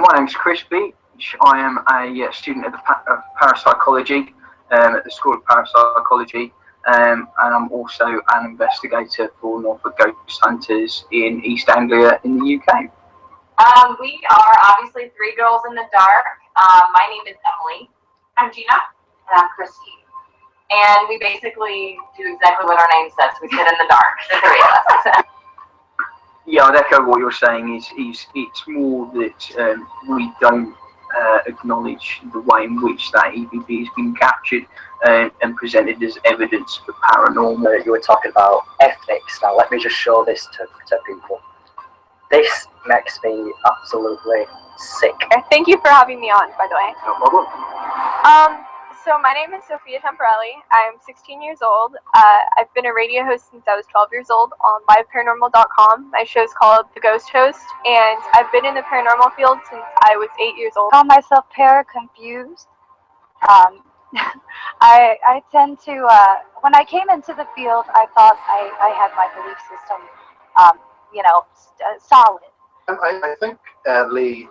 My name's Chris Beech. I am a student of parapsychology at the School of Parapsychology, and I'm also an investigator for Norfolk Ghost Hunters in East Anglia in the UK. We are obviously three girls in the dark. My name is Emily. I'm Gina. And I'm Christy. And we basically do exactly what our name says. We sit in the dark, the three of us. Yeah, I'd echo what you're saying. It's more that we don't acknowledge the way in which that EVP has been captured and presented as evidence for paranormal. You were talking about ethics. Now, let me just show this to people. This makes me absolutely sick. Thank you for having me on, by the way. No problem. So my name is Sophia Temporelli. I'm 16 years old. I've been a radio host since I was 12 years old on liveparanormal.com. My show's called The Ghost Host, and I've been in the paranormal field since I was 8 years old. I call myself para-confused. I tend to, when I came into the field, I thought I had my belief system, solid. I think Lee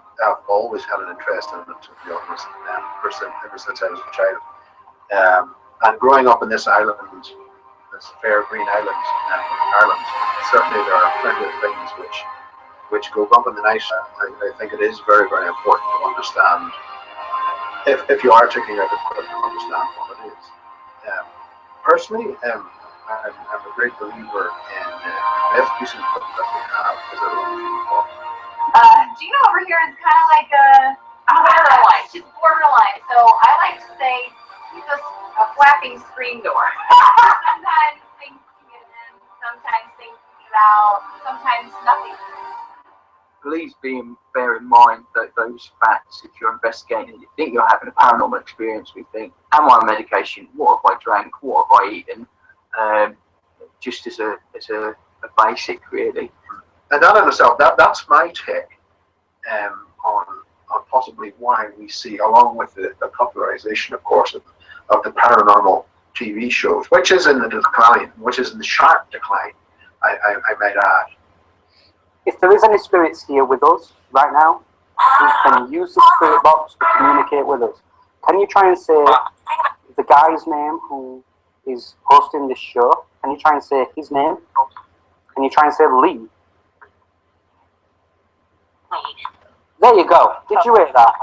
always had an interest in it, to be honest, ever since I was a child. And growing up in this island, this fair green island, Ireland, certainly there are plenty of things which go bump in the night. I think it is very, very important to understand, if you are taking out equipment, to understand what it is. Personally, I'm a great believer in the best piece of equipment that we have is our own people. Gina over here is kind of like a borderline. She's borderline. So I like to say she's just a flapping screen door. Sometimes things can get in, sometimes things can get out, sometimes nothing. Please bear in mind that those facts, if you're investigating, you think you're having a paranormal experience, we think, am I on medication? What have I drank? What have I eaten? Just as a basic, really. And that in itself, that's my take on possibly why we see, along with the popularization, of course, of the paranormal TV shows, which is in the decline, which is in the sharp decline, I might add. If there is any spirits here with us right now, who can use the spirit box to communicate with us, can you try and say the guy's name who is hosting this show? Can you try and say his name? Can you try and say Lee? There you go. Did you hear that?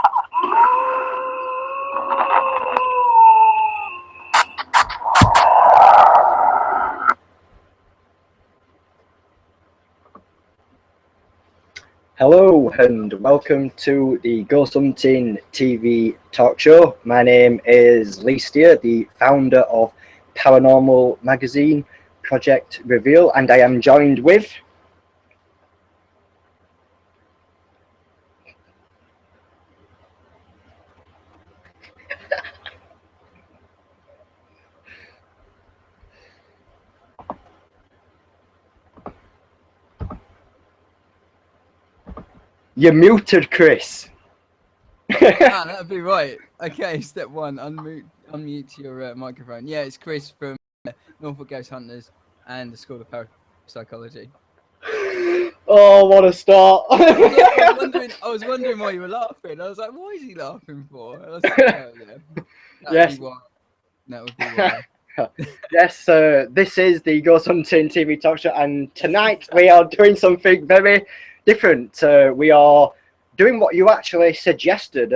Hello and welcome to the Ghost Hunting TV talk show. My name is Lee Steer, the founder of Paranormal magazine, Project Reveal, and I am joined with... You're muted, Chris. That'd be right. Okay, step one, unmute your microphone. Yeah, it's Chris from Norfolk Ghost Hunters and the School of Parapsychology. Oh, what a start. I was wondering why you were laughing. I was like, what is he laughing for? I was like, oh, yeah. Yes. That would be why. Yes, this is the Ghost Hunting TV talk show, and tonight we are doing something very different. We are doing what you actually suggested.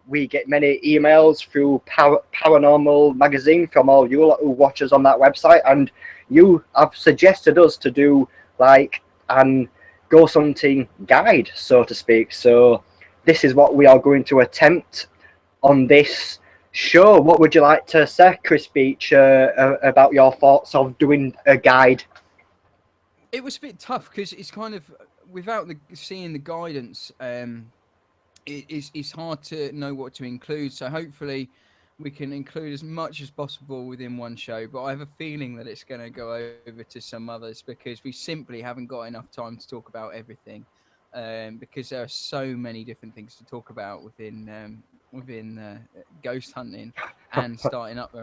We get many emails through Paranormal magazine from all you lot who watch us on that website, and you have suggested us to do like an ghost hunting guide, so to speak. So this is what we are going to attempt on this show. What would you like to say, Chris Beech, about your thoughts of doing a guide? It was a bit tough because it's kind of, without seeing the guidance, it's hard to know what to include. So hopefully we can include as much as possible within one show. But I have a feeling that it's going to go over to some others because we simply haven't got enough time to talk about everything. Because there are so many different things to talk about within ghost hunting and starting up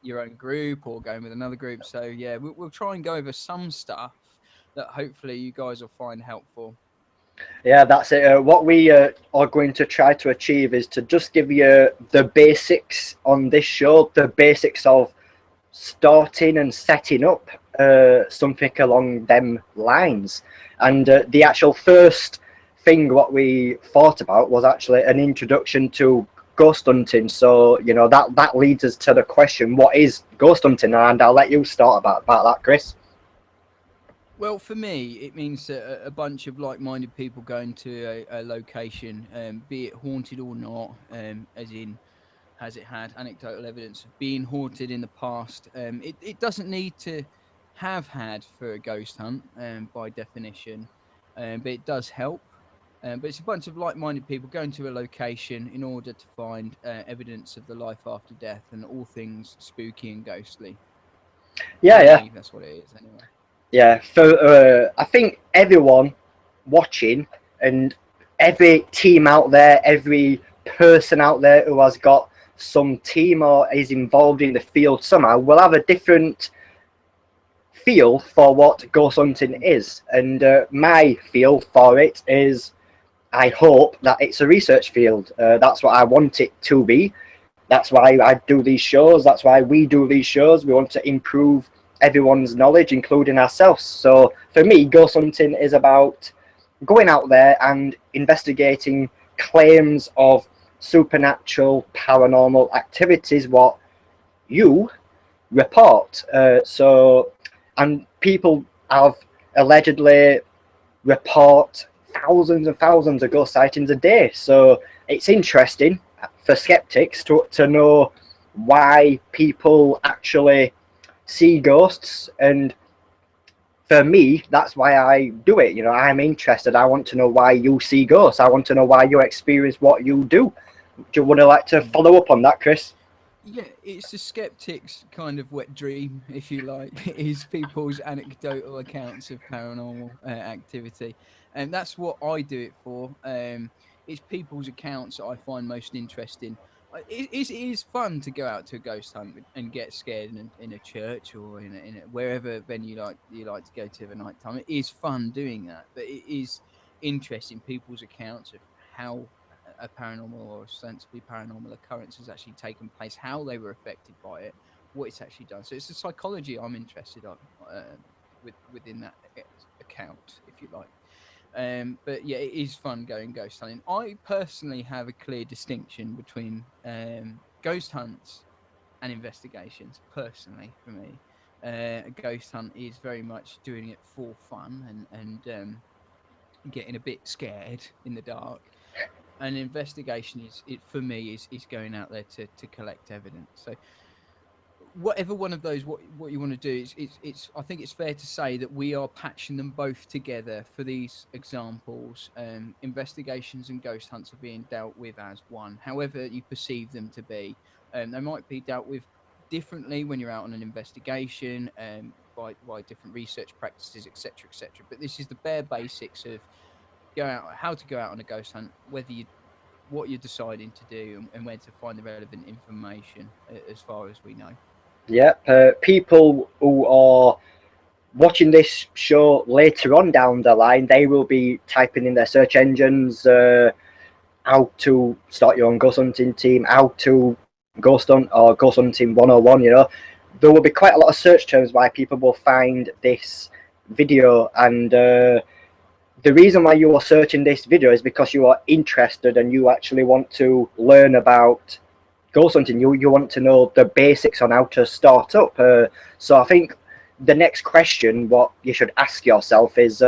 your own group or going with another group. So yeah, we'll try and go over some stuff that hopefully you guys will find helpful. Yeah, that's it. What we are going to try to achieve is to just give you the basics on this show, the basics of starting and setting up something along them lines. And the actual first thing what we thought about was actually an introduction to ghost hunting. So, you know, that leads us to the question, what is ghost hunting? And I'll let you start about that, Chris. Well, for me, it means a bunch of like-minded people going to a location, be it haunted or not, as in has it had anecdotal evidence of being haunted in the past. It doesn't need to have had for a ghost hunt by definition, but it does help. But it's a bunch of like-minded people going to a location in order to find evidence of the life after death and all things spooky and ghostly. Yeah, For yeah. me, that's what it is anyway. Yeah, for I think everyone watching and every team out there, every person out there who has got some team or is involved in the field somehow will have a different feel for what ghost hunting is. And my feel for it is, I hope that it's a research field. That's what I want it to be. That's why I do these shows. That's why we do these shows. We want to improve everyone's knowledge, including ourselves. So for me, ghost hunting is about going out there and investigating claims of supernatural, paranormal activities, what you report. And people have allegedly report thousands and thousands of ghost sightings a day. So it's interesting for skeptics to know why people actually see ghosts. And for me, that's why I do it. You know, I'm interested. I want to know why you see ghosts. I want to know why you experience what you do. Do you want to like to follow up on that, Chris? Yeah, it's the skeptic's kind of wet dream, if you like, is people's anecdotal accounts of paranormal activity, and that's what I do it for. It's people's accounts that I find most interesting. It is fun to go out to a ghost hunt and get scared in a church or in a wherever venue like you like to go to at night time. It is fun doing that, but it is interesting people's accounts of how a paranormal or ostensibly paranormal occurrence has actually taken place, how they were affected by it, what it's actually done. So it's the psychology I'm interested on within that account, if you like. But yeah, it is fun going ghost hunting. I personally have a clear distinction between ghost hunts and investigations. Personally, for me, a ghost hunt is very much doing it for fun and getting a bit scared in the dark. An investigation is it for me is going out there to collect evidence. So whatever one of those what you want to do is it's I think it's fair to say that we are patching them both together for these examples. Investigations and ghost hunts are being dealt with as one, however you perceive them to be. They might be dealt with differently when you're out on an investigation, by different research practices, etc., but this is the bare basics of go out how to go out on a ghost hunt, whether you what you're deciding to do and where to find the relevant information as far as we know. Yep. People who are watching this show later on down the line, they will be typing in their search engines how to start your own ghost hunting team, how to ghost hunt or ghost hunting 101, you know. There will be quite a lot of search terms why people will find this video. And the reason why you are searching this video is because you are interested and you actually want to learn about ghost hunting. You want to know the basics on how to start up. So I think the next question, what you should ask yourself is,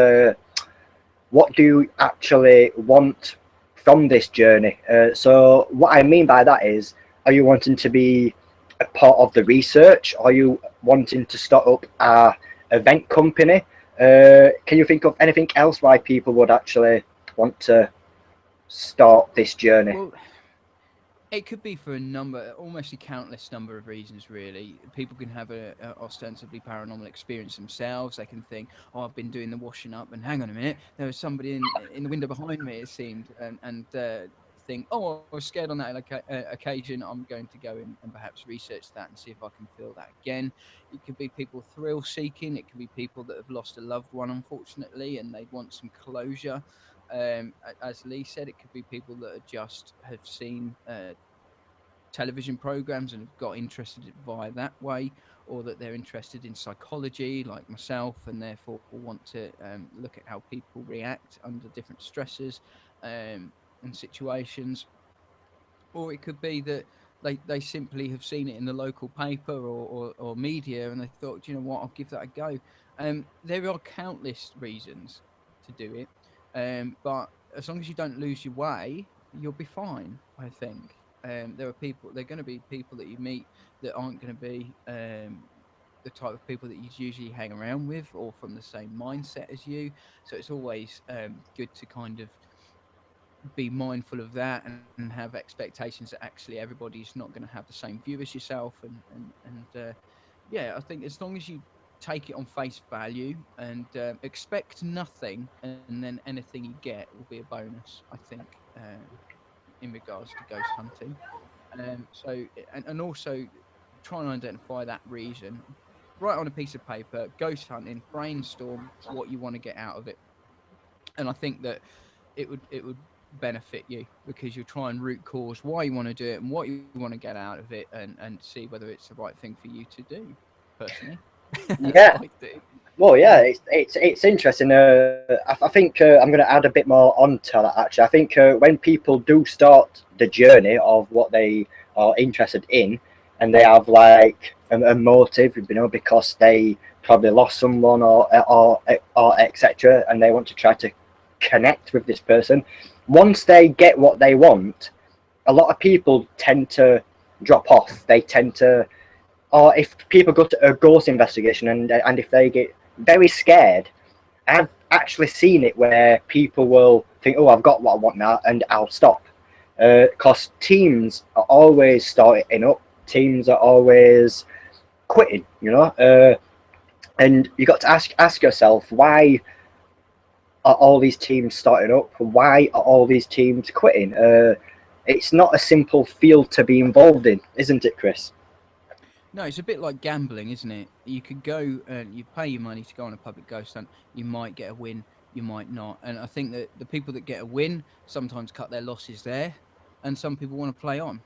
what do you actually want from this journey? So what I mean by that is, are you wanting to be a part of the research? Are you wanting to start up a event company? Can you think of anything else why people would actually want to start this journey? Well, it could be for a number, almost a countless number of reasons, really. People can have a ostensibly paranormal experience themselves. They can think, "Oh, I've been doing the washing up, and hang on a minute, there was somebody in the window behind me." It seemed, and think, "Oh, I was scared on that occasion. I'm going to go in and perhaps research that and see if I can feel that again." It could be people thrill seeking. It could be people that have lost a loved one, unfortunately, and they want some closure. As Lee said, it could be people that are just have seen television programs and have got interested via that way, or that they're interested in psychology, like myself, and therefore want to look at how people react under different stresses and situations. Or it could be that they simply have seen it in the local paper or media, and they thought, you know what, I'll give that a go. There are countless reasons to do it, but as long as you don't lose your way, you'll be fine, I think. There are going to be people that you meet that aren't going to be the type of people that you usually hang around with or from the same mindset as you. So it's always good to kind of be mindful of that and have expectations that actually everybody's not going to have the same view as yourself. And yeah, I think as long as you take it on face value and expect nothing, and then anything you get will be a bonus, I think, in regards to ghost hunting. And also try and identify that reason. Write on a piece of paper, ghost hunting, brainstorm what you want to get out of it. And I think that it would benefit you because you'll try and root cause why you want to do it and what you want to get out of it, and see whether it's the right thing for you to do. Personally, that's Yeah. what I do. Well, yeah, Yeah. it's interesting. I think I'm going to add a bit more onto that. Actually, I think when people do start the journey of what they are interested in, and they have like a motive, because they probably lost someone or etc., and they want to try to connect with this person. Once they get what they want, a lot of people tend to drop off. They tend to, or if people go to a ghost investigation and if they get very scared, I've actually seen it where people will think, "Oh, I've got what I want now," and I'll stop. Because teams are always starting up, teams are always quitting, and you got to ask yourself, why are all these teams starting up? Why are all these teams quitting? It's not a simple field to be involved in, isn't it, Chris? No, it's a bit like gambling, isn't it? You could go and you pay your money to go on a public ghost hunt. You might get a win, you might not. And I think that the people that get a win sometimes cut their losses there, and some people want to play on.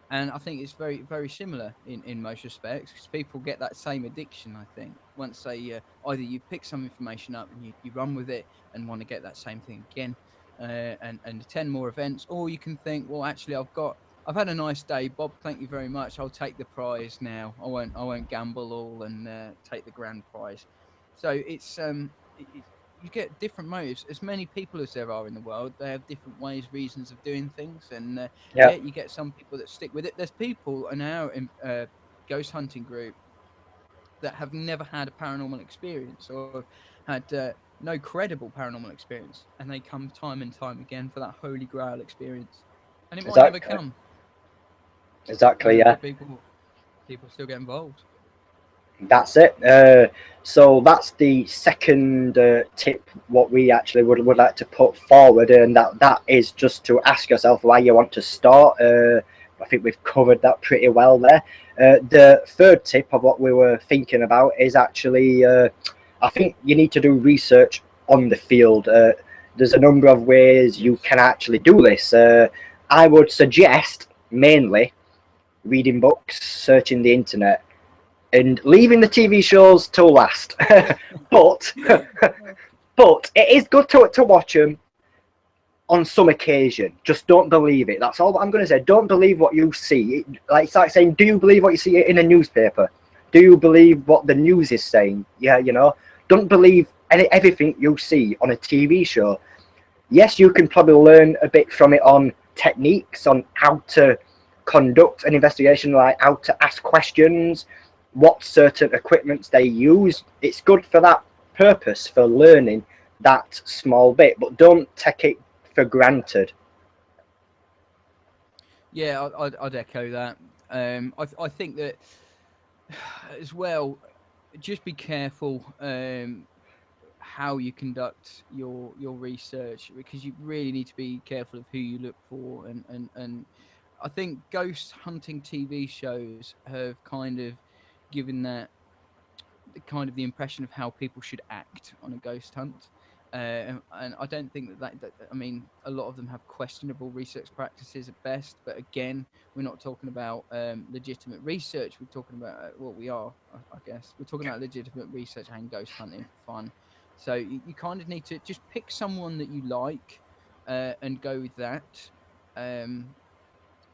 And I think it's very, very similar in most respects because people get that same addiction, I think. Once they either you pick some information up and you run with it and want to get that same thing again, and attend more events, or you can think, well, actually, I've had a nice day, Bob. Thank you very much. I'll take the prize now. I won't gamble all and take the grand prize. So you get different motives. As many people as there are in the world, they have different ways, reasons of doing things, and Yeah, yeah, you get some people that stick with it. There's people in our ghost hunting group that have never had a paranormal experience or have had no credible paranormal experience, and they come time and time again for that holy grail experience, and it might never exactly, come, exactly. Yeah. but people still get involved. That's it. So that's the second tip. What we actually would like to put forward, and that is just to ask yourself why you want to start. I think we've covered that pretty well there. The third tip of what we were thinking about is actually, I think you need to do research on the field. There's a number of ways you can actually do this. I would suggest mainly reading books, searching the internet, and leaving the TV shows till last. but but it is good to watch them on some occasion. Just don't believe it. That's all I'm going to say. Don't believe what you see. It's like saying, do you believe what you see in a newspaper? Do you believe what the news is saying? Yeah, don't believe everything you see on a TV show. Yes, you can probably learn a bit from it on techniques, on how to conduct an investigation, like how to ask questions, what certain equipments they use. It's good for that purpose, for learning that small bit, but don't take it for granted. Yeah, I'd echo that. I think that as well, just be careful how you conduct your research because you really need to be careful of who you look for, and I think ghost hunting TV shows have kind of given that the kind of the impression of how people should act on a ghost hunt. And I don't think that I mean, a lot of them have questionable research practices at best. But again, we're not talking about legitimate research. We're talking about what we are, I guess. We're talking about legitimate research and ghost hunting for fun. So you kind of need to just pick someone that you like and go with that. Um,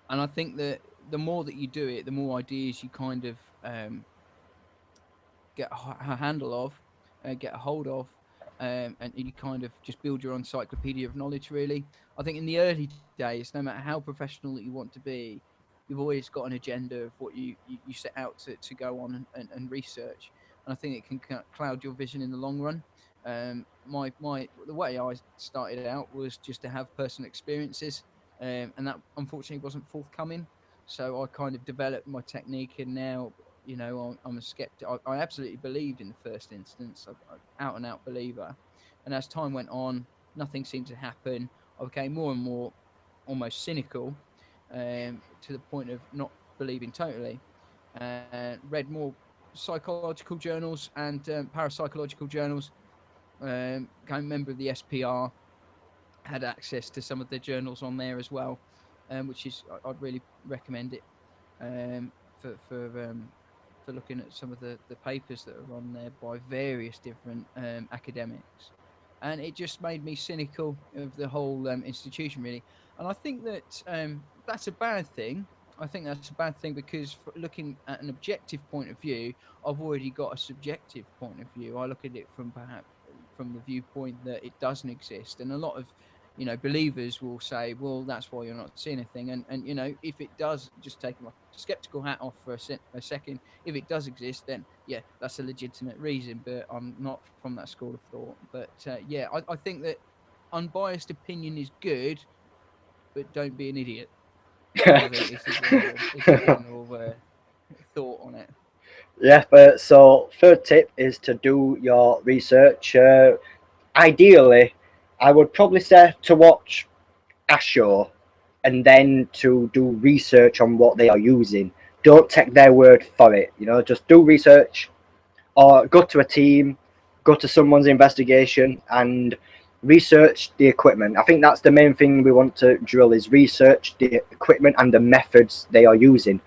and I think that the more that you do it, the more ideas you kind of get a handle of, get a hold of, and you kind of just build your own encyclopedia of knowledge. Really, I think in the early days, no matter how professional that you want to be, you've always got an agenda of what you set out to go on and research, and I think it can cloud your vision in the long run. My the way I started out was just to have personal experiences, and that unfortunately wasn't forthcoming. So I kind of developed my technique, and now I'm a skeptic. I absolutely believed in the first instance. I'm out and out believer, and as time went on, nothing seemed to happen. I became more and more almost cynical, to the point of not believing totally, and read more psychological journals and parapsychological journals. Became a member of the SPR, had access to some of the journals on there as well, which is I'd really recommend it um, for for looking at some of the papers that are on there by various different academics, and it just made me cynical of the whole institution really. And I think that that's a bad thing. I think that's a bad thing because looking at an objective point of view, I've already got a subjective point of view. I look at it from perhaps from the viewpoint that it doesn't exist, and a lot of believers will say, well, that's why you're not seeing anything. And if it does, just take my skeptical hat off for a second, if it does exist, then yeah, that's a legitimate reason. But I'm not from that school of thought. But yeah, I think that unbiased opinion is good, but don't be an idiot. I think is the general thought on it. Yeah, so third tip is to do your research. Ideally, I would probably say to watch a show and then to do research on what they are using. Don't take their word for it. Just do research or go to a team, go to someone's investigation and research the equipment. I think that's the main thing we want to drill is research the equipment and the methods they are using.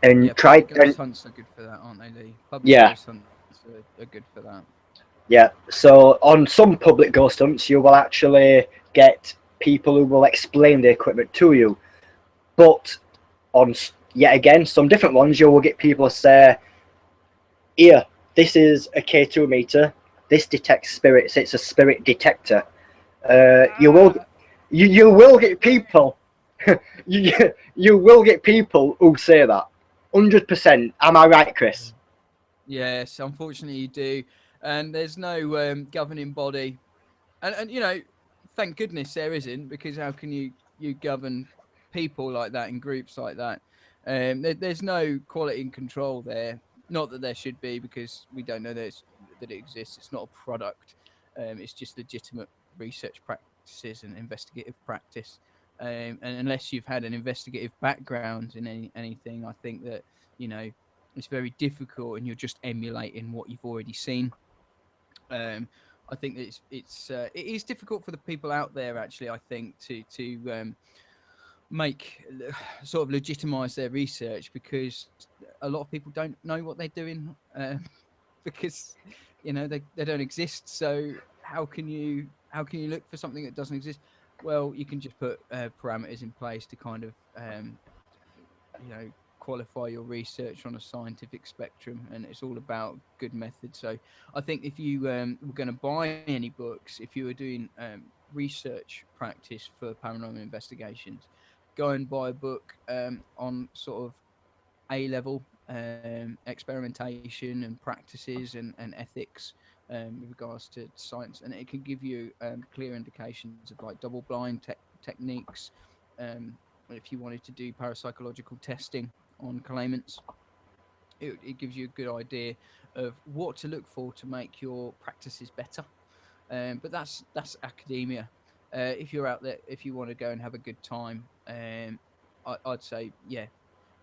And Yeah, try public and ghost hunts are good for that, aren't they, Lee? Public yeah, ghost hunts are good for that. yeah. So on some public ghost hunts, you will actually get people who will explain the equipment to you. But on yet again some different ones, you will get people to say, "Here, this is a K2 meter. This detects spirits. It's a spirit detector." You will you will get people you you will get people who say that. 100%. Am I right, Chris? Yes, unfortunately you do, and there's no governing body, and thank goodness there isn't, because how can you govern people like that in groups like that? There's no quality and control there. Not that there should be, because we don't know that it exists. It's not a product. It's just legitimate research practices and investigative practice. And unless you've had an investigative background in anything, I think that you know it's very difficult, and you're just emulating what you've already seen. Um, I think that it is difficult for the people out there, actually. I think to make sort of legitimize their research, because a lot of people don't know what they're doing, because they don't exist. So how can you look for something that doesn't exist? Well, you can just put parameters in place to kind of you know qualify your research on a scientific spectrum, and it's all about good methods. So I think if you were going to buy any books, if you were doing research practice for paranormal investigations, go and buy a book on sort of A level experimentation and practices and ethics with regards to science, and it can give you clear indications of like double blind techniques. If you wanted to do parapsychological testing on claimants, it gives you a good idea of what to look for to make your practices better. But that's academia. If you're out there, if you want to go and have a good time, I'd say yeah,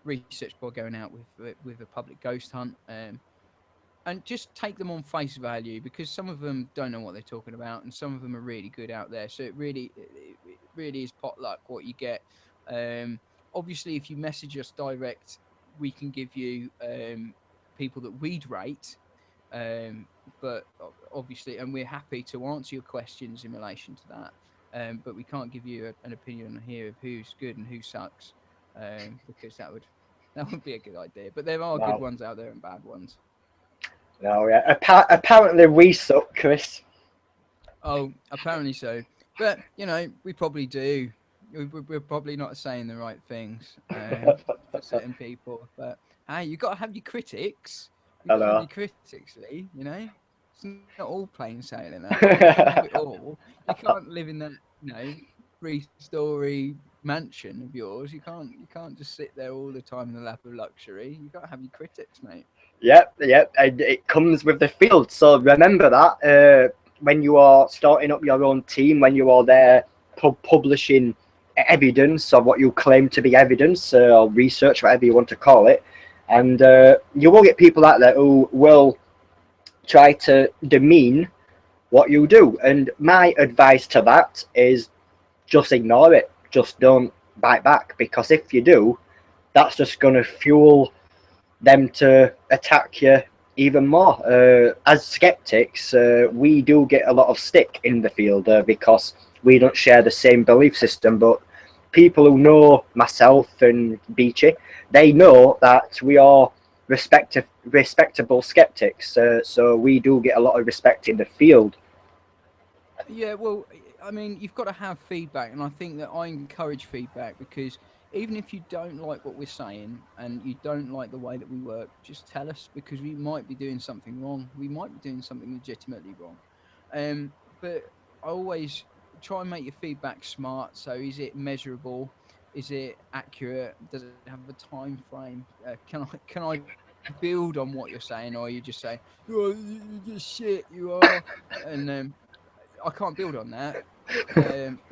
research by going out with a public ghost hunt, and just take them on face value, because some of them don't know what they're talking about, and some of them are really good out there. So it really is potluck what you get. Um, Obviously, if you message us direct, we can give you people that we'd rate. But obviously, and we're happy to answer your questions in relation to that. But we can't give you an opinion on here of who's good and who sucks, because that would be a good idea. But there are good No, ones out there and bad ones. no, yeah. Apparently we suck, Chris. Oh, apparently so. But we probably do. We're probably not saying the right things for certain people. But hey, you got to have your critics. You I got to have know. your critics, Lee. It's not all plain sailing out there. You can't have it all. You can't live in that, 3-story mansion of yours. You can't just sit there all the time in the lap of luxury. You got to have your critics, mate. Yep, yep. And it comes with the field. So remember that when you are starting up your own team, when you are there publishing evidence of what you claim to be evidence or research, whatever you want to call it, and you will get people out there who will try to demean what you do. And my advice to that is just ignore it. Just don't bite back, because if you do, that's just going to fuel them to attack you even more. As skeptics, we do get a lot of stick in the field because we don't share the same belief system. But people who know myself and Beechy, they know that we are respectable skeptics. So we do get a lot of respect in the field. Yeah, well, I mean, you've got to have feedback, and I think that I encourage feedback, because even if you don't like what we're saying and you don't like the way that we work, just tell us, because we might be doing something wrong. We might be doing something legitimately wrong. But I always try and make your feedback smart. So, is it measurable? Is it accurate? Does it have a time frame? Can I build on what you're saying, or are you just saying, "Oh, you're just shit, you are," and I can't build on that feedback,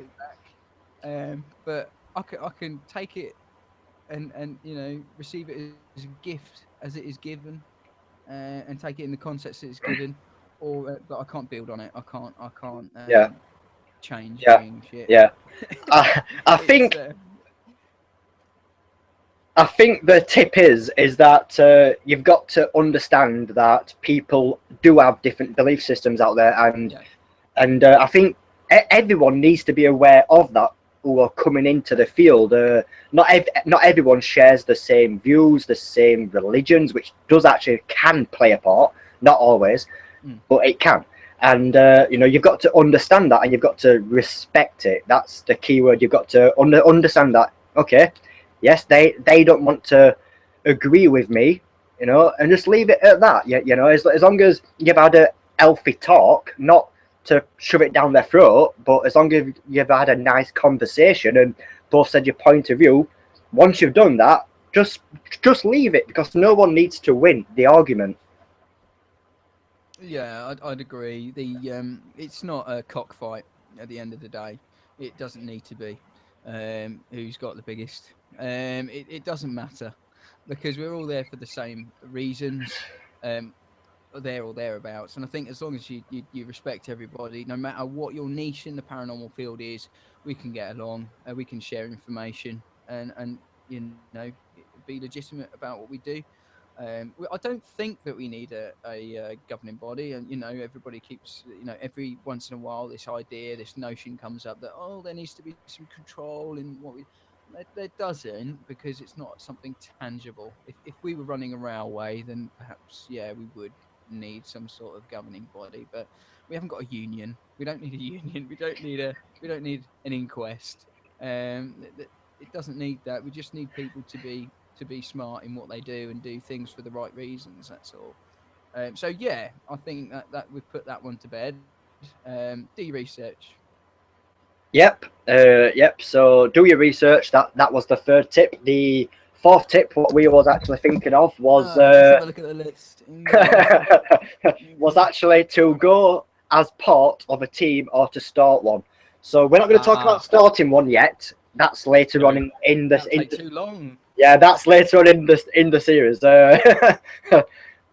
but I can take it and receive it as a gift as it is given, and take it in the context that it's given, or but I can't build on it. I can't Yeah, change yeah, things yet. yeah. I It's think I think the tip is that you've got to understand that people do have different belief systems out there, and yeah. I think everyone needs to be aware of that who are coming into the field. Not everyone shares the same views, the same religions, which does actually can play a part. Not always, but it can. And you've got to understand that, and you've got to respect it. That's the key word. You've got to understand that. Okay, yes, they don't want to agree with me, and just leave it at that. As long as you've had a healthy talk, not to shove it down their throat, but as long as you've had a nice conversation and both said your point of view, once you've done that, just leave it, because no one needs to win the argument. Yeah, I'd agree. It's not a cockfight at the end of the day. It doesn't need to be. Who's got the biggest? It doesn't matter, because we're all there for the same reasons. There or thereabouts. And I think as long as you respect everybody, no matter what your niche in the paranormal field is, we can get along. We can share information and be legitimate about what we do. I don't think that we need a governing body, and everybody keeps, every once in a while this idea, this notion comes up that, oh, there needs to be some control in what we. There doesn't, because it's not something tangible. If we were running a railway, then perhaps, yeah, we would need some sort of governing body, but we haven't got a union. We don't need a union. We don't need an inquest. It doesn't need that. We just need people to be smart in what they do and do things for the right reasons. That's all. So yeah, I think that we've put that one to bed. Do your research. Yep, yep. So do your research. That was the third tip. The fourth tip, what we was actually thinking of, was Let's have a look at the list. was actually to go as part of a team or to start one. So we're not going to talk about starting one yet. That's later on in the That'll take too long. yeah, that's later on in the series.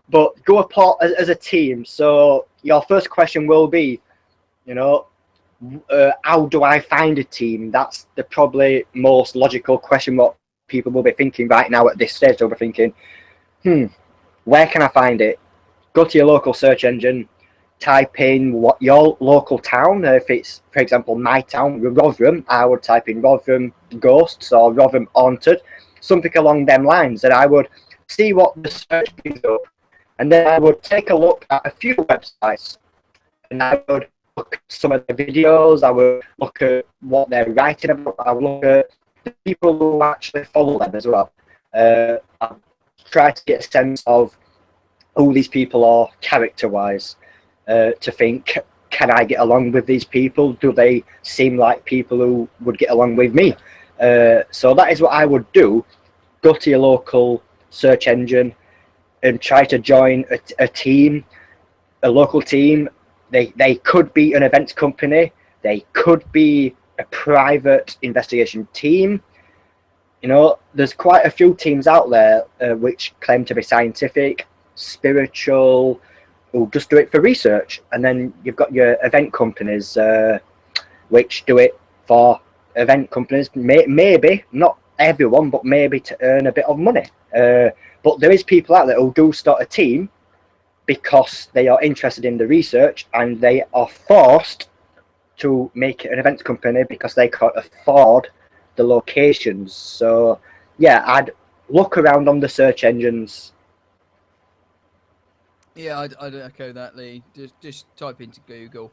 but go apart as a team. So your first question will be, you know, how do I find a team? That's the probably most logical question what people will be thinking right now at this stage. They'll be thinking, where can I find it? Go to your local search engine, type in what your local town. If it's, for example, my town, Rotherham, I would type in Rotherham ghosts or Rotherham haunted, something along them lines, and I would see what the search brings up, and then I would take a look at a few websites, and I would look at some of the videos, I would look at what they're writing about, I would look at the people who actually follow them as well. I try to get a sense of who these people are character-wise, to think, can I get along with these people? Do they seem like people who would get along with me? So that is what I would do. Go to your local search engine and try to join a team, a local team. They could be an events company. They could be a private investigation team. You know, there's quite a few teams out there which claim to be scientific, spiritual, who just do it for research. And then you've got your event companies which do it for event companies, maybe not everyone, but maybe to earn a bit of money. But there is people out there who do start a team because they are interested in the research, and they are forced to make it an events company because they can't afford the locations. So yeah, I'd look around on the search engines. Yeah, I'd echo that, Lee. Just type into Google.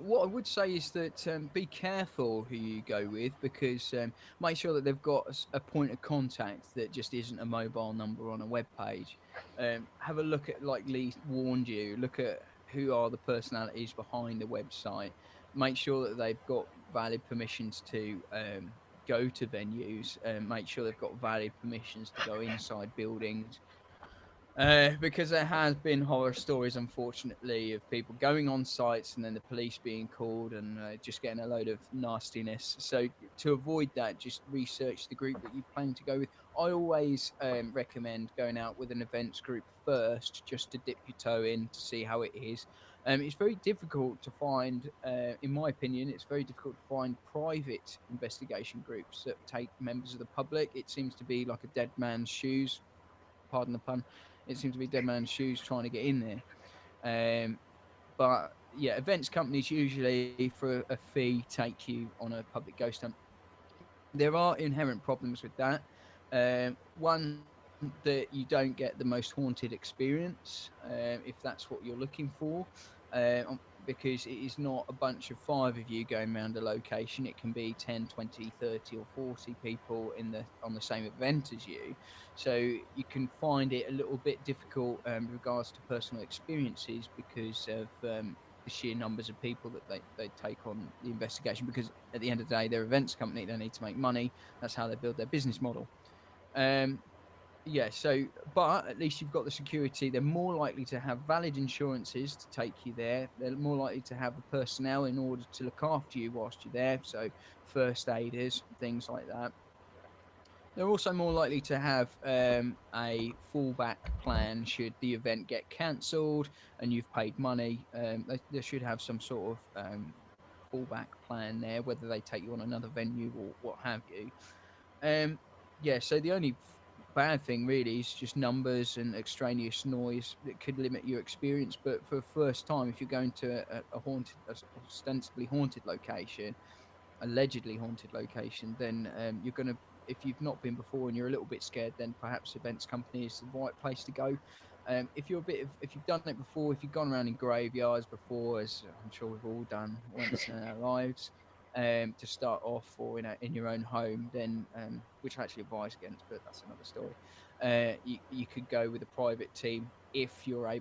What I would say is that be careful who you go with, because make sure that they've got a point of contact that just isn't a mobile number on a web page. Have a look at, like Lee warned you, look at who are the personalities behind the website. Make sure that they've got valid permissions to go to venues. Make sure they've got valid permissions to go inside buildings. Because there has been horror stories, unfortunately, of people going on sites and then the police being called and just getting a load of nastiness. So to avoid that, just research the group that you plan to go with. I always recommend going out with an events group first, just to dip your toe in to see how it is. It's very difficult to find, in my opinion, it's very difficult to find private investigation groups that take members of the public. It seems to be like a dead man's shoes, pardon the pun. It seems to be dead man's shoes trying to get in there. But yeah, events companies usually for a fee take you on a public ghost hunt. There are inherent problems with that. One, that you don't get the most haunted experience, if that's what you're looking for. Because it is not a bunch of five of you going around a location. It can be 10, 20, 30 or 40 people on the same event as you. So you can find it a little bit difficult with regards to personal experiences, because of the sheer numbers of people that they take on the investigation, because at the end of the day, they're events company, they need to make money. That's how they build their business model. Yeah, so, but at least you've got the security. They're more likely to have valid insurances to take you there. They're more likely to have the personnel in order to look after you whilst you're there. So first aiders, things like that. They're also more likely to have a fallback plan should the event get cancelled and you've paid money. They should have some sort of fallback plan there, whether they take you on another venue or what have you. Yeah, so the only bad thing really is just numbers and extraneous noise that could limit your experience. But for the first time, if you're going to a haunted, ostensibly haunted location, allegedly haunted location, then you're going to, if you've not been before and you're a little bit scared, then perhaps events company is the right place to go. If you've done it before, if you've gone around in graveyards before, as I'm sure we've all done once in our lives, to start off, or in your own home, then which I actually advise against, but that's another story. You could go with a private team if you're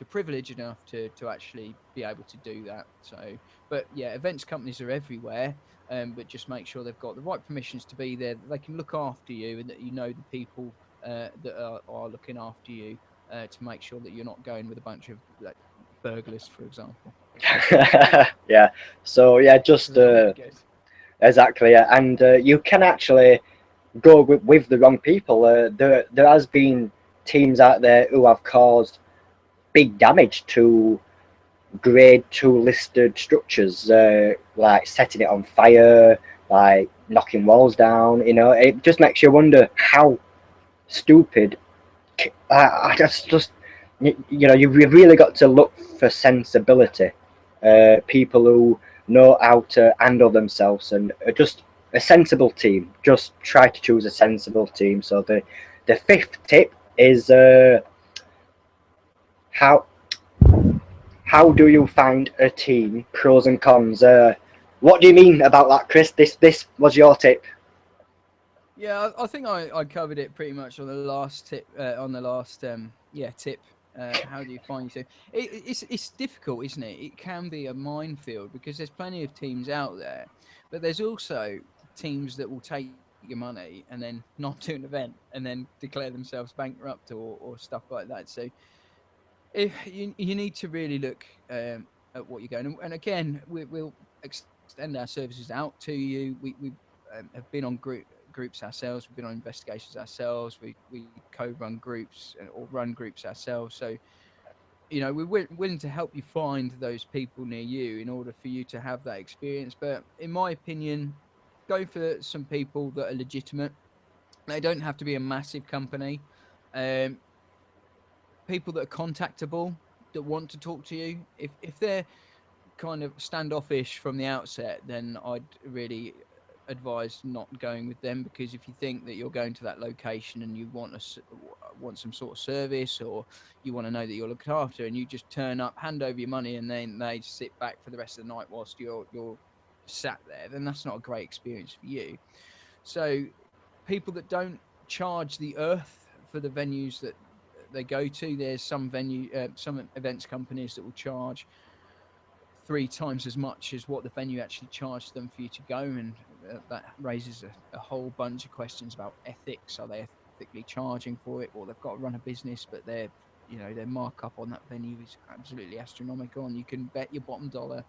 privileged enough to actually be able to do that. So, but yeah, events companies are everywhere, but just make sure they've got the right permissions to be there, that they can look after you, and that you know the people that are looking after you, to make sure that you're not going with a bunch of like burglars, for example. Yeah. So yeah, just exactly. Yeah. And you can actually go with the wrong people. There has been teams out there who have caused big damage to grade 2 listed structures, like setting it on fire, like knocking walls down. You know, it just makes you wonder how stupid. I just you know, you've really got to look for sensibility. People who know how to handle themselves and are just a sensible team. Just try to choose a sensible team. So the fifth tip is how do you find a team? Pros and cons. What do you mean about that, Chris? This was your tip. Yeah, I think I covered it pretty much on the last tip. Tip. How do you find yourself? It's difficult, isn't it? It can be a minefield because there's plenty of teams out there, but there's also teams that will take your money and then not do an event and then declare themselves bankrupt or stuff like that. So if you need to really look at what you're going, and again, we'll extend our services out to you. We have been on groups ourselves. We've been on investigations ourselves. We co-run groups or run groups ourselves. So you know, we're willing to help you find those people near you in order for you to have that experience. But in my opinion, go for some people that are legitimate. They don't have to be a massive company. Um, People that are contactable, that want to talk to you. If they're kind of standoffish from the outset, then I'd really advise not going with them, because if you think that you're going to that location and you want some sort of service, or you want to know that you're looked after, and you just turn up, hand over your money, and then they sit back for the rest of the night whilst you're sat there, then that's not a great experience for you. So people that don't charge the earth for the venues that they go to, there's some events companies that will charge 3 times as much as what the venue actually charged them for you to go, and that raises a whole bunch of questions about ethics. Are they ethically charging for it? Well, they've got to run a business, but their markup on that venue is absolutely astronomical, and you can bet your bottom dollar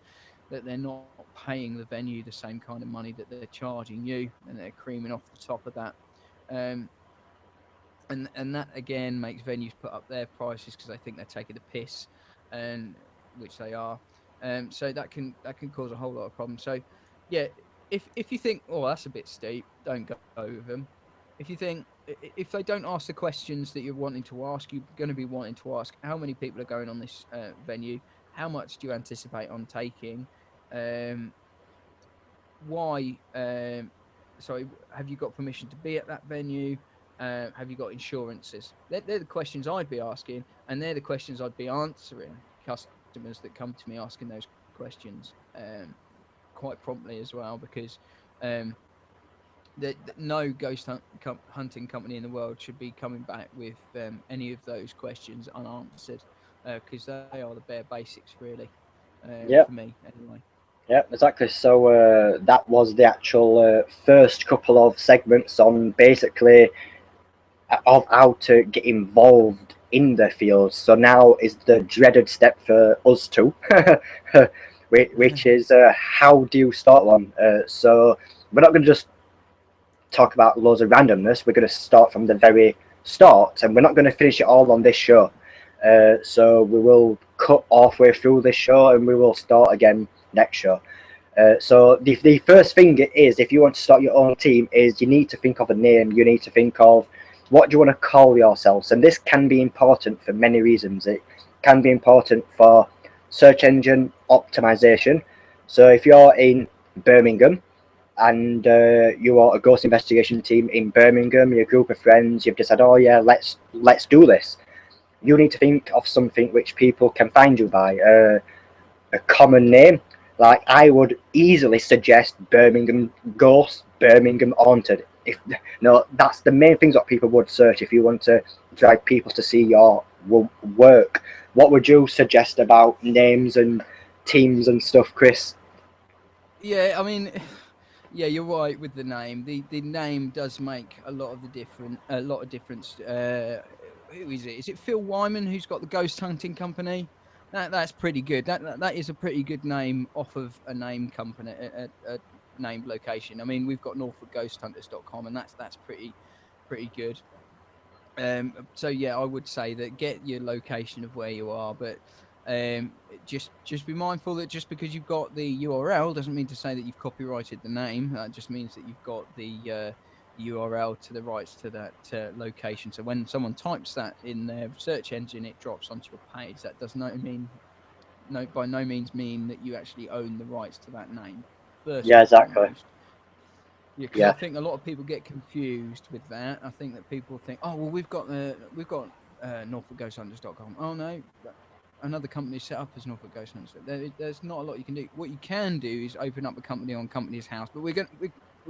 that they're not paying the venue the same kind of money that they're charging you, and they're creaming off the top of that. Um, and that again makes venues put up their prices because they think they're taking the piss, and which they are. So that can cause a whole lot of problems. So yeah, if you think, oh, that's a bit steep, don't go with them. If you think, if they don't ask the questions that you're wanting to ask, you're going to be wanting to ask how many people are going on this venue, how much do you anticipate on taking, um, why sorry, have you got permission to be at that venue, have you got insurances? They're the questions I'd be asking, and they're the questions I'd be answering customers that come to me asking those questions, quite promptly as well, because um, no hunting company in the world should be coming back with any of those questions unanswered, because they are the bare basics, really, Yeah. for me anyway. Yeah, exactly. So that was the actual first couple of segments on basically of how to get involved in the field. So now is the dreaded step for us two, which is how do you start one? So we're not going to just talk about loads of randomness. We're going to start from the very start, and we're not going to finish it all on this show. So we will cut halfway through this show, and we will start again next show. So the first thing is, if you want to start your own team, is you need to think of a name. You need to think of what do you want to call yourselves, and this can be important for many reasons. It can be important for search engine optimization. So if you're in Birmingham and you are a ghost investigation team in Birmingham, you're a group of friends, you've decided, oh yeah, let's do this. You need to think of something which people can find you by, a common name. Like I would easily suggest Birmingham Ghost, Birmingham Haunted. If no, that's the main things that people would search if you want to drive people to see your work. What would you suggest about names and teams and stuff, Chris? Yeah, I mean, yeah, you're right with the name. The name does make a lot of difference. Who is it? Is it Phil Wyman who's got the ghost hunting company? That's pretty good. That is a pretty good name off of a name company, a named location. I mean, we've got norfolkghosthunters.com, and that's pretty good. So yeah, I would say that get your location of where you are, but just be mindful that just because you've got the URL doesn't mean to say that you've copyrighted the name. That just means that you've got the URL to the rights to that location. So when someone types that in their search engine, it drops onto your page. That does not mean by no means mean that you actually own the rights to that name. First Yeah, and exactly. foremost. Yeah, because I Yeah. think a lot of people get confused with that. I think that people think, oh well, we've got NorfolkGhostHunters.com. Oh no, another company set up as Norfolk Ghost Hunters. There's not a lot you can do. What you can do is open up a company on Company's House, but we'll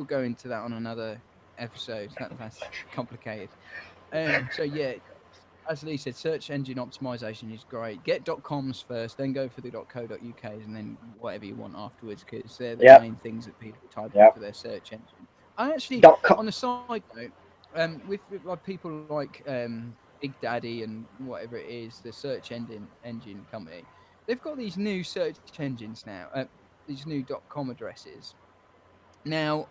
go into that on another episode. That's complicated. So yeah, as Lee said, search engine optimization is great. Get .coms first, then go for the .co.uk's, and then whatever you want afterwards, because they're the Yep. main things that people type Yep. into their search engine. I actually, .com. on a side note, with like people like Big Daddy and whatever it is, the search engine company, they've got these new search engines now, these new .com addresses. Now,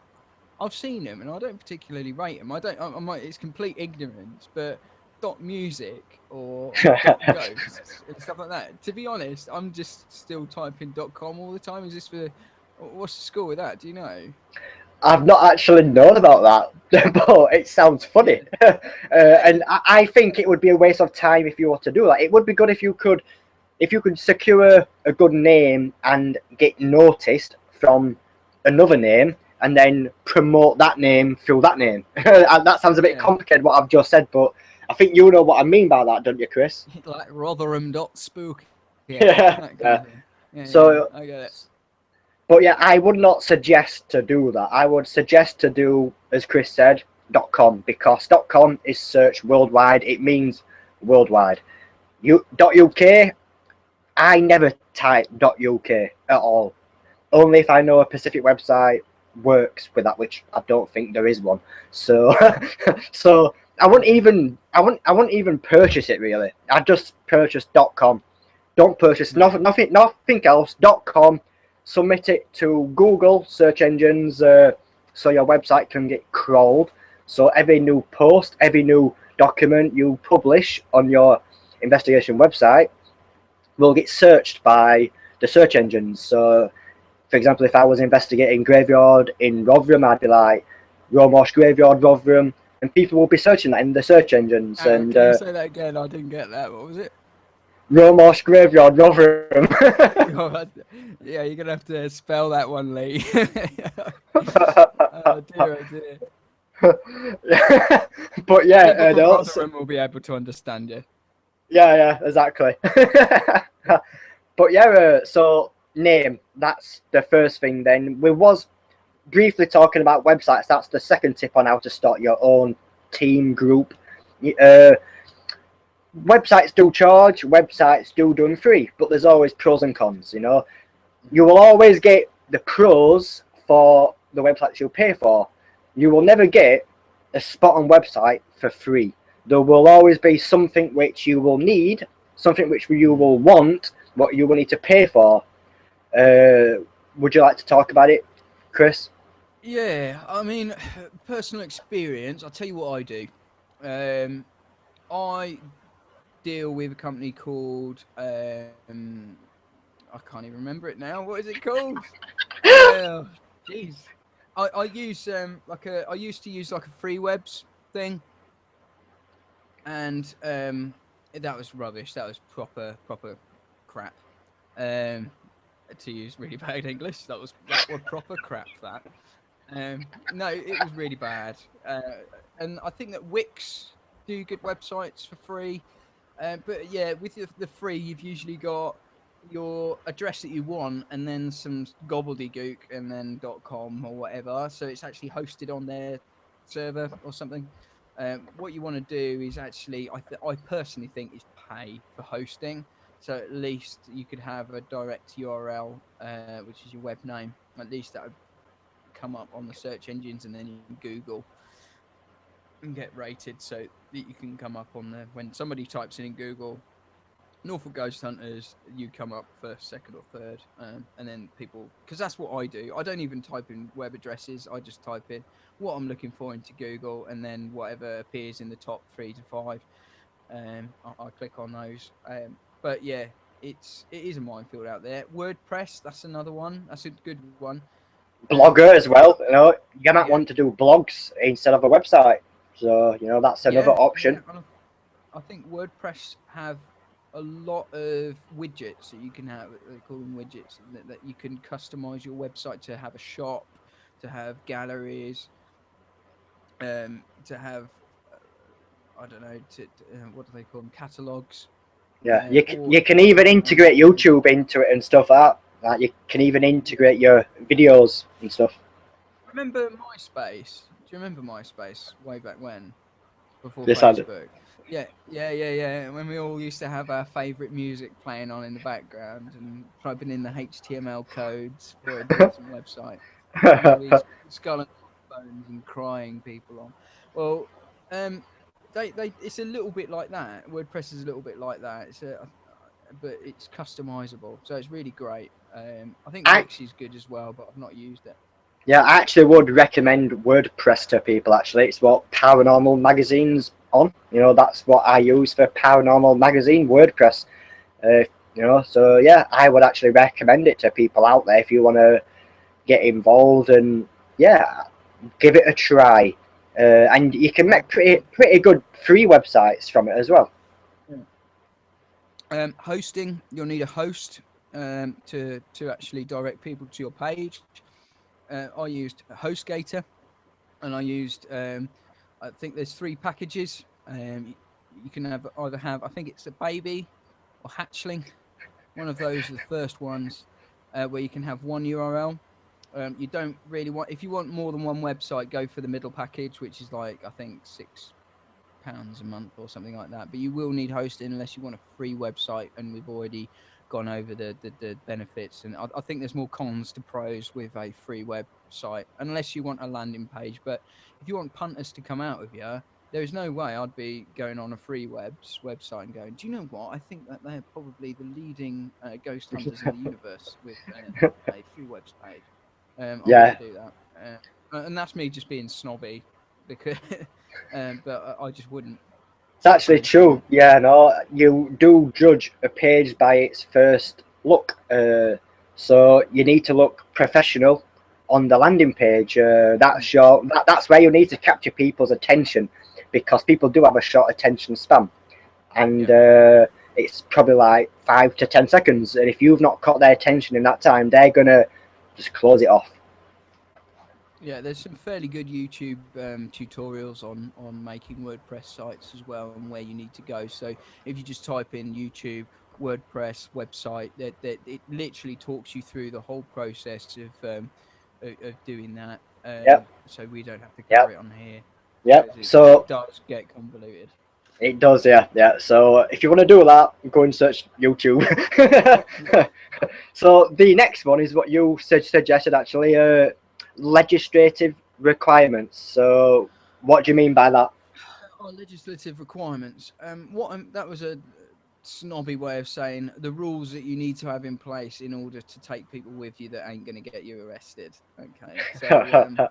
I've seen them and I don't particularly rate them. I don't. I might. It's complete ignorance, but dot music or dot ghosts and stuff like that. To be honest, I'm just still typing dot com all the time. Is this for? What's the score with that? Do you know? I've not actually known about that, but it sounds funny. And I think it would be a waste of time if you were to do that. It would be good if you could secure a good name and get noticed from another name and then promote that name through that name. And that sounds a bit Yeah, complicated what I've just said, but I think you know what I mean by that, don't you, Chris? like Rotherham dot spook. Yeah, Yeah. that kind of thing. Yeah, yeah, So, I get it. but yeah, I would not suggest to do that. I would suggest to do, as Chris said, .com, because .com is searched worldwide. It means worldwide. .uk, I never type .uk at all. Only if I know a specific website works with that, which I don't think there is one. So, so I wouldn't even purchase it really. I just purchase .com. Don't purchase nothing else. .com. Submit it to Google search engines, so your website can get crawled. So every new post, every new document you publish on your investigation website will get searched by the search engines. So, for example, if I was investigating graveyard in Rotherham, I'd be like Romosh graveyard Rotherham, and people will be searching that in the search engines. And Can you say that again? I didn't get that. What was it? Romosh graveyard Rotherham. Yeah, you're gonna have to spell that one, Lee. Oh dear, oh dear. But yeah, People from no, Rotherham will be able to understand you. yeah, exactly. But yeah, so name, that's the first thing. Then we was briefly talking about websites. That's the second tip on how to start your own team group. Websites do charge, websites do done free, but there's always pros and cons. You will always get the pros for the websites you pay for. You will never get a spot on website for free. There will always be something which you will need, something which you will want, what you will need to pay for. Would you like to talk about it, Chris? Yeah, I mean, personal experience. I'll tell you what I do. I deal with a company called I can't even remember it now. What is it called? Oh, jeez. I use I used to use like a free webs thing, and that was rubbish. That was proper crap. Um, to use really bad English, that were proper crap. That no, it was really bad. And I think that Wix do good websites for free. But yeah, with the free, you've usually got your address that you want and then some gobbledygook and then .com or whatever. So it's actually hosted on their server or something. What you want to do is actually, I personally think, is pay for hosting. So at least you could have a direct URL, which is your web name. At least that would come up on the search engines and then in Google and get rated so that you can come up on the when somebody types in Google Norfolk Ghost Hunters, you come up first, second, or third, and then people, because that's what I do. I don't even type in web addresses. I just type in what I'm looking for into Google, and then whatever appears in the top 3 to 5, I click on those. But yeah, it is a minefield out there. WordPress, that's another one. That's a good one. Blogger as WordPress, well. You know, you might yeah, want to do blogs instead of a website. So you know that's another yeah. option. And I think WordPress have a lot of widgets that you can have. They call them widgets that you can customize your website to have a shop, to have galleries, to have I don't know, what do they call them? Catalogs, Yeah, or you if you can want even something more integrate modern. YouTube into it and stuff like that. Like you can even integrate your videos and stuff. Remember MySpace? Do you remember MySpace way back when, before This had Facebook? Yeah. When we all used to have our favorite music playing on in the background and plugging in the HTML codes for a decent website, and all these skull and phones and crying people on. Well, it's a little bit like that. WordPress is a little bit like that. But it's customizable, so it's really great. I think I Wix is good as well, but I've not used it. Yeah, I actually would recommend WordPress to people. Actually, it's what Paranormal Magazine's on. You know, that's what I use for Paranormal Magazine, WordPress. Uh, you know, so yeah, I would actually recommend it to people out there if you want to get involved and yeah, give it a try. And you can make pretty good free websites from it as well. Hosting, you'll need a host to actually direct people to your page. I used HostGator, and I used I think there's 3 packages. You can have either have, I think it's a baby or hatchling. One of those are the first ones, where you can have one URL. You don't really want, if you want more than one website, go for the middle package, which is like, I think, £6 a month or something like that. But you will need hosting unless you want a free website, and we've already gone over the benefits. And I think there's more cons to pros with a free website, unless you want a landing page. But if you want punters to come out of you, there is no way I'd be going on a free website and going, do you know what? I think that they're probably the leading ghost hunters in the universe with a free website. I Yeah, wouldn't do that. And that's me just being snobby, because but I just wouldn't. it's actually true. Yeah, no, you do judge a page by its first look. So you need to look professional on the landing page. That's where you need to capture people's attention, because people do have a short attention span, and it's probably like 5 to 10 seconds. And if you've not caught their attention in that time, they're gonna just close it off. Yeah, there's some fairly good YouTube tutorials on making WordPress sites as well, and where you need to go. So if you just type in YouTube WordPress website, that it literally talks you through the whole process of doing that. Yep, So we don't have to cover yep, it on here, yep. because it So does get convoluted. it does, yeah, yeah. So if you want to do that, go and search YouTube. So the next one is what you suggested, actually, legislative requirements. So what do you mean by that? Oh, legislative requirements. That was a snobby way of saying the rules that you need to have in place in order to take people with you that ain't going to get you arrested. Okay, so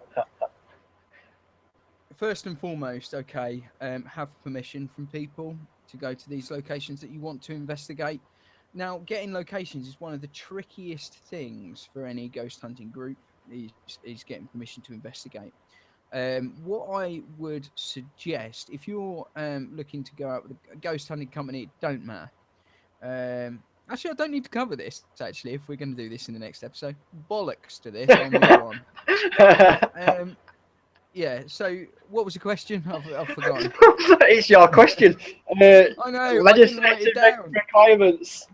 first and foremost, okay, have permission from people to go to these locations that you want to investigate. Now, getting locations is one of the trickiest things for any ghost hunting group. Is getting permission to investigate. What I would suggest, if you're looking to go out with a ghost hunting company, it don't matter. Actually, I don't need to cover this. Actually, if we're going to do this in the next episode, bollocks to this. I'll move on. Yeah. So, what was the question? I've forgotten. It's your question. I know. I didn't write it Legislative down. requirements.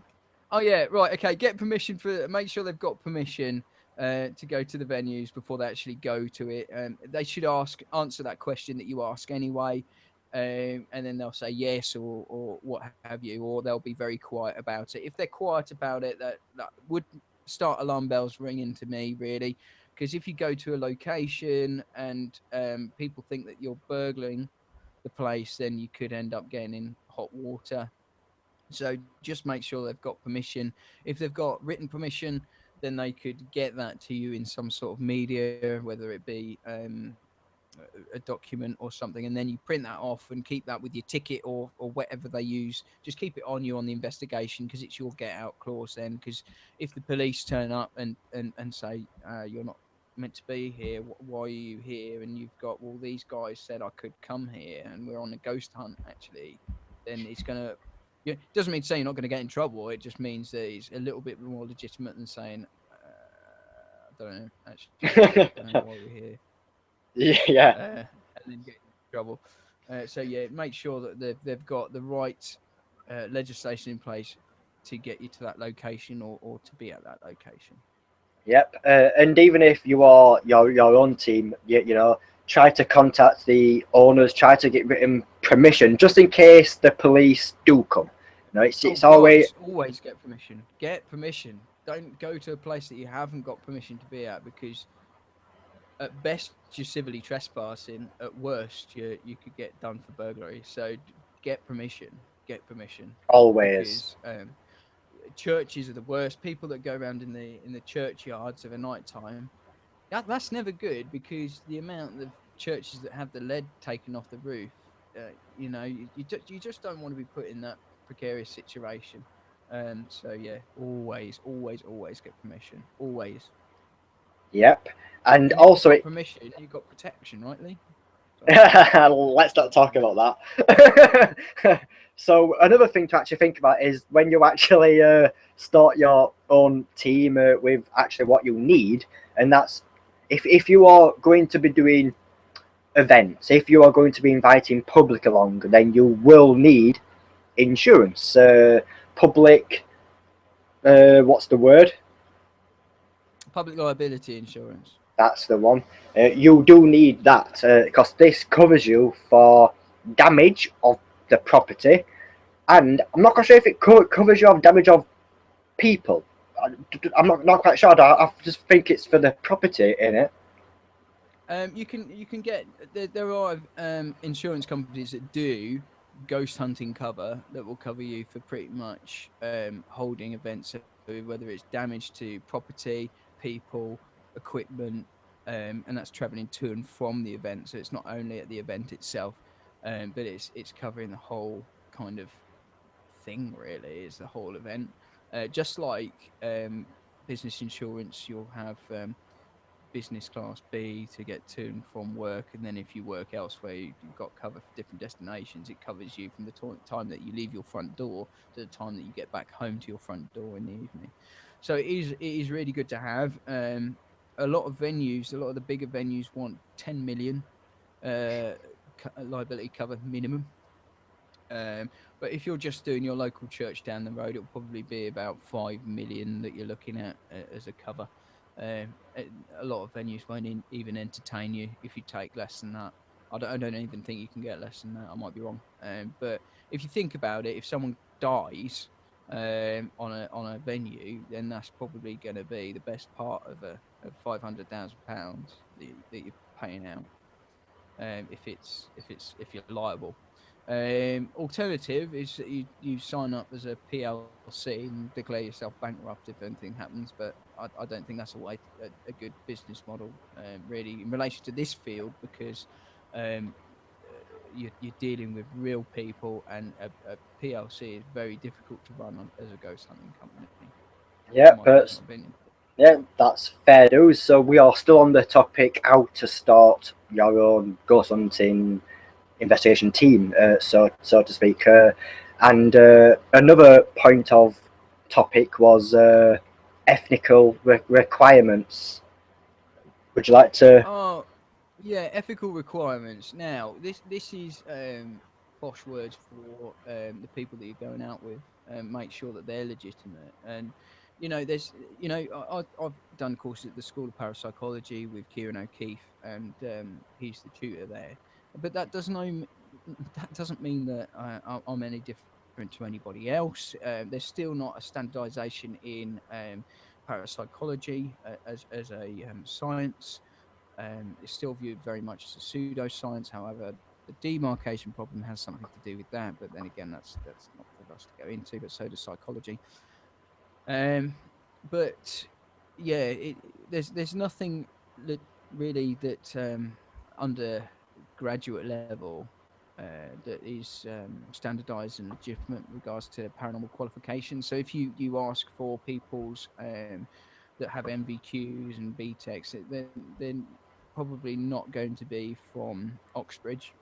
Oh yeah, right. Okay, get permission for. Make sure they've got permission to go to the venues before they actually go to it. They should answer that question that you ask anyway, and then they'll say yes or what have you, or they'll be very quiet about it. If they're quiet about it, that would start alarm bells ringing to me, really, because if you go to a location and people think that you're burgling the place, then you could end up getting in hot water. So just make sure they've got permission. If they've got written permission, then they could get that to you in some sort of media, whether it be a document or something, and then you print that off and keep that with your ticket or whatever they use. Just keep it on you on the investigation, because it's your get out clause then. Because if the police turn up and say you're not meant to be here, why are you here? And you've got, well, these guys said I could come here and we're on a ghost hunt actually, then it's gonna, yeah, it doesn't mean to say you're not going to get in trouble. It just means that it's a little bit more legitimate than saying I don't know, actually don't know why we're here, Yeah. and then get in trouble. So yeah, make sure that they've got the right legislation in place to get you to that location, or to be at that location. Yep. And even if you are your own team, you know, try to contact the owners, try to get written permission, just in case the police do come. You know, it's always. Always get permission. Get permission. Don't go to a place that you haven't got permission to be at, because at best you're civilly trespassing. At worst, you could get done for burglary. So get permission. Get permission, Always. because churches are the worst. People that go around in the churchyards of a night time, that's never good, because the amount of churches that have the lead taken off the roof, you just don't want to be put in that precarious situation. So yeah, always get permission. Always. Yep. And And if you've also, got permission, you've got protection, right, Lee? So, let's not talk about that. So another thing to actually think about is when you actually start your own team with actually what you need, and that's if you are going to be doing events, if you are going to be inviting public along, then you will need insurance. Public, what's the word? public liability insurance. That's the one. You do need that because this covers you for damage of the property, and I'm not quite sure if it covers you of damage of people. I'm not quite sure. I just think it's for the property in it. You can get there are insurance companies that do ghost hunting cover that will cover you for pretty much holding events, so whether it's damage to property, people, equipment, and that's traveling to and from the event. So it's not only at the event itself, but it's covering the whole kind of thing. Really, is the whole event. Just like business insurance, you'll have business class B to get to and from work, and then if you work elsewhere, you've got cover for different destinations. It covers you from the time that you leave your front door to the time that you get back home to your front door in the evening. So it is really good to have. A lot of venues, a lot of the bigger venues want 10 million uh, liability cover minimum. But if you're just doing your local church down the road, it'll probably be about 5 million that you're looking at as a cover. A lot of venues won't even entertain you if you take less than that. I don't even think you can get less than that. I might be wrong. But if you think about it, if someone dies on a venue, then that's probably going to be the best part of £500,000 that you're paying out. If you're liable. Alternative is that you sign up as a PLC and declare yourself bankrupt if anything happens. But I don't think that's a good business model, really, in relation to this field, because um, you're dealing with real people, and a PLC is very difficult to run as a ghost hunting company, in Yeah, my but personal opinion. yeah, that's fair dues. So we are still on the topic how to start your own ghost hunting investigation team, so to speak. And another point of topic was ethnical requirements. Would you like to? Oh, yeah, ethical requirements. Now, this is posh words for the people that you're going out with. Make sure that they're legitimate. And there's I've done courses at the School of Parapsychology with Kieran O'Keefe, and he's the tutor there. But that doesn't mean that I'm any different to anybody else. There's still not a standardization in parapsychology as a science. It's still viewed very much as a pseudoscience. However, The demarcation problem has something to do with that, but then again, that's not for us to go into. But so does psychology. Um, but yeah, there's nothing that really that undergraduate level that is standardized and legitimate in regards to paranormal qualifications. So if you ask for people's that have MVQs and BTECs, then they're probably not going to be from Oxbridge.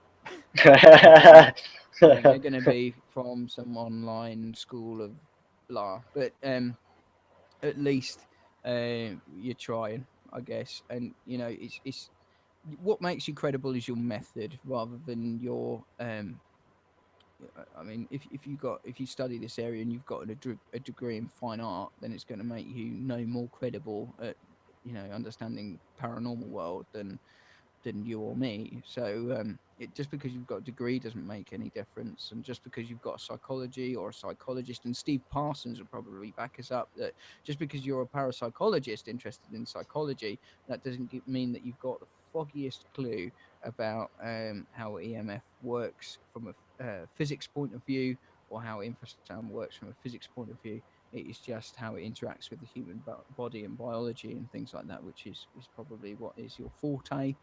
I think they're going to be from some online school of blah. But at least you're trying, I guess. And it's what makes you credible is your method rather than your. I mean, if you study this area and you've got a degree in fine art, then it's going to make you no more credible at understanding paranormal world than you or me. So it just because you've got a degree doesn't make any difference, and just because you've got a psychology or a psychologist, and Steve Parsons will probably back us up that just because you're a parapsychologist interested in psychology, that doesn't mean that you've got the foggiest clue about how EMF works from a physics point of view, or how infrasound works from a physics point of view. It is just how it interacts with the human body and biology and things like that, which is probably what is your forte.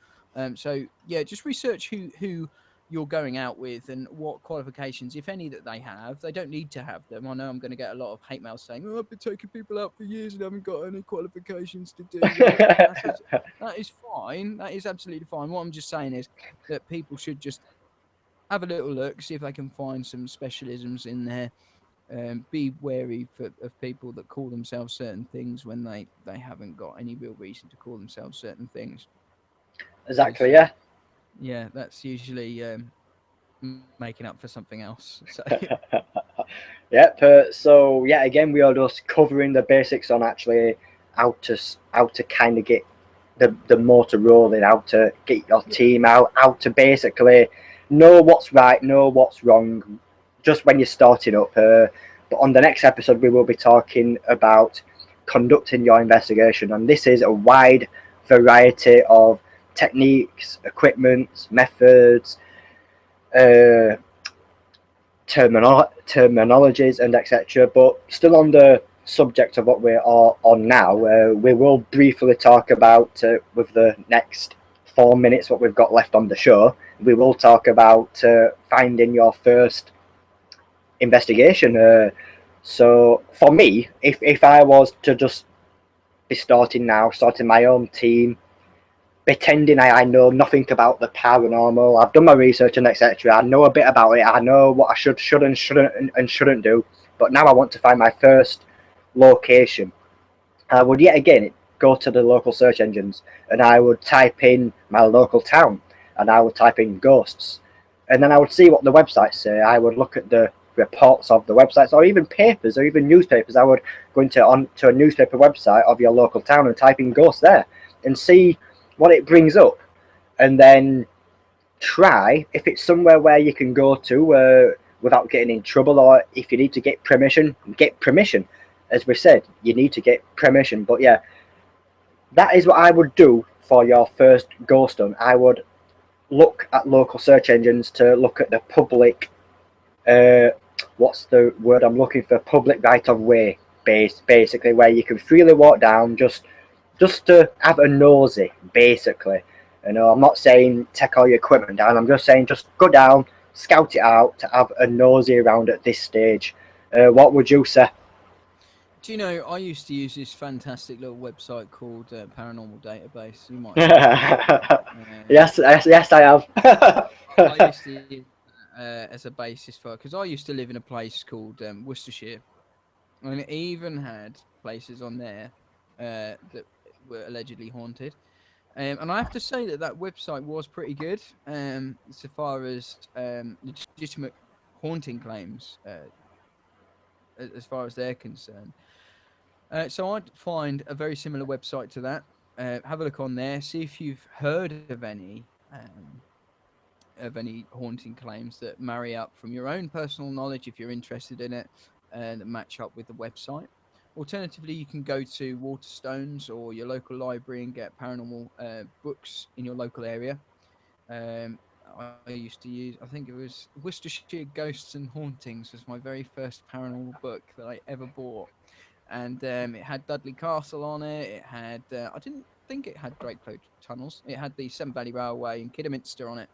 So yeah, just research who you're going out with and what qualifications, if any, that they have. They don't need to have them. I know I'm going to get a lot of hate mail saying, "Oh, I've been taking people out for years and haven't got any qualifications to do that." That is fine. That is absolutely fine. What I'm just saying is that people should just have a little look, see if they can find some specialisms in there. Be wary of people that call themselves certain things when they haven't got any real reason to call themselves certain things. Exactly, 'Cause, yeah. yeah, that's usually making up for something else. So Yep. So yeah, again, we are just covering the basics on actually how to kind of get the motor rolling, how to get your team out, how to basically know what's right, know what's wrong, just when you're starting up. But on the next episode, we will be talking about conducting your investigation, and this is a wide variety of techniques, equipment, methods, uh, terminologies, and etc. But still on the subject of what we are on now, we will briefly talk about with the next 4 minutes what we've got left on the show. We will talk about finding your first investigation. So for me, if I was to just be starting now, starting my own team, pretending I know nothing about the paranormal. I've done my research and etc. I know a bit about it. I know what I should and shouldn't do. But now I want to find my first location. I would yet again go to the local search engines and I would type in my local town and I would type in ghosts. And then I would see what the websites say. I would look at the reports of the websites or even papers or even newspapers. I would go onto a newspaper website of your local town and type in ghosts there and see what it brings up, and then try if it's somewhere where you can go to without getting in trouble, or if you need to get permission. As we said, you need to get permission. But yeah, that is what I would do for your first ghost hunt. I would look at local search engines to look at the public what's the word I'm looking for, public right of way base, basically, where you can freely walk down just to have a nosy, basically. I'm not saying take all your equipment down. I'm just saying just go down, scout it out to have a nosy around at this stage. What would you say? do you know, I used to use this fantastic little website called Paranormal Database. You might have heard of it. Yes, I have. I used to use as a basis for, because I used to live in a place called Worcestershire, and it even had places on there that were allegedly haunted. And I have to say that website was pretty good, so far as legitimate haunting claims, as far as they're concerned. So I'd find a very similar website to that. Have a look on there, see if you've heard of any haunting claims that marry up from your own personal knowledge, if you're interested in it, and that match up with the website. Alternatively, you can go to Waterstones or your local library and get paranormal books in your local area. I used to use. I think it was Worcestershire Ghosts and Hauntings was my very first paranormal book that I ever bought, and it had Dudley Castle on it. It had I didn't think it had Drakelow tunnels. It had the Severn Valley Railway and Kidderminster on it,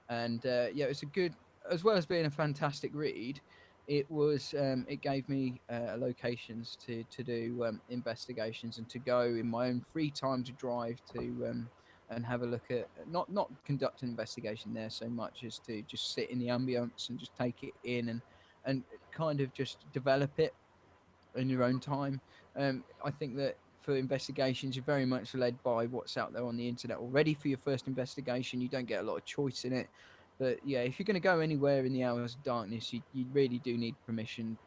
and yeah, it was a good, as well as being a fantastic read. It was it gave me locations to do investigations and to go in my own free time to drive to and have a look at not conduct an investigation there so much as to just sit in the ambience and just take it in and kind of just develop it in your own time. I think that for investigations, you're very much led by what's out there on the internet already. For your first investigation, you don't get a lot of choice in it. But yeah, if you're going to go anywhere in the hours of darkness, you really do need permission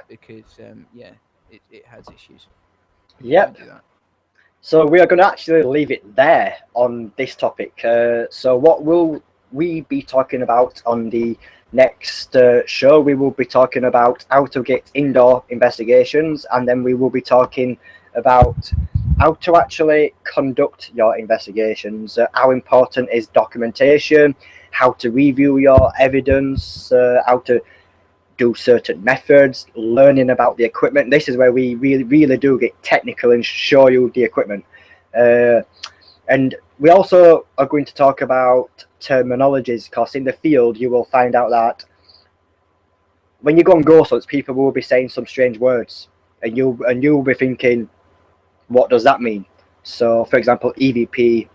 because yeah, it has issues if you don't Yep. do that. So we are going to actually leave it there on this topic. So what will we be talking about on the next show? We will be talking about how to get indoor investigations, and then we will be talking about how to actually conduct your investigations. How important is documentation? How to review your evidence? How to do certain methods, learning about the equipment. This is where we really do get technical and show you the equipment. And we also are going to talk about terminologies, because in the field you will find out that when you go on ghost hunts, people will be saying some strange words, and you'll be thinking, what does that mean? So, for example, EVP,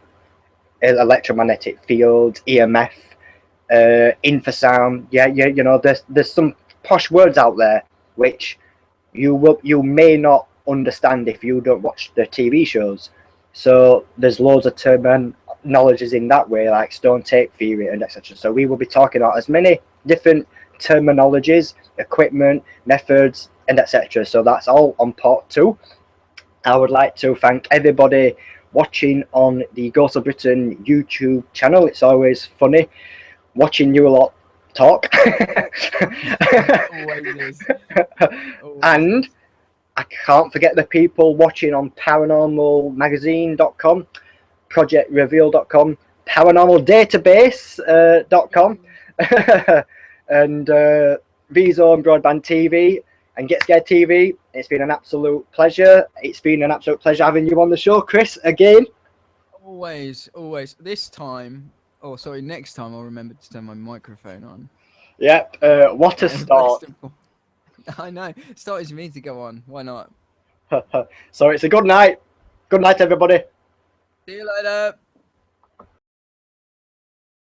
electromagnetic field, EMF, infrasound. Yeah, you know, there's some posh words out there which you may not understand if you don't watch the TV shows. So there's loads of terminologies in that way, like stone tape theory and etc. So we will be talking about as many different terminologies, equipment, methods, and etc. So that's all on part 2. I would like to thank everybody watching on the Ghost of Britain YouTube channel. It's always funny watching you a lot talk. Always is. Always And is. I can't forget the people watching on paranormalmagazine.com, projectreveal.com, paranormaldatabase.com, and V-Zone Broadband TV and Get Scared TV. It's been an absolute pleasure. It's been an absolute pleasure having you on the show, Chris, again. Always, always. This time, oh sorry, next time I'll remember to turn my microphone on. Yep, what a start. I know. Start as you mean to go on. Why not? So it's a good night. Good night, everybody. See you later.